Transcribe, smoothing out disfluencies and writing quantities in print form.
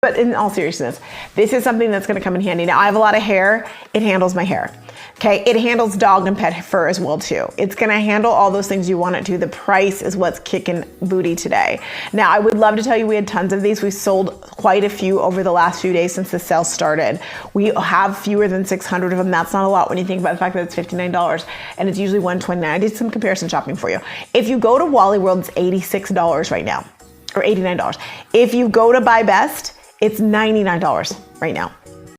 But in all seriousness, this is something that's gonna come in handy. Now I have a lot of hair, it handles my hair. Okay, it handles dog and pet fur as well too. It's gonna handle all those things you want it to. The price is what's kicking booty today. Now I would love to tell you we had tons of these. We sold quite a few over the last few days since the sale started. We have fewer than 600 of them. That's not a lot when you think about the fact that it's $59 and it's usually $129. I did some comparison shopping for you. If you go to Wally World, it's $86 right now, or $89. If you go to Buy Best, it's $99 right now.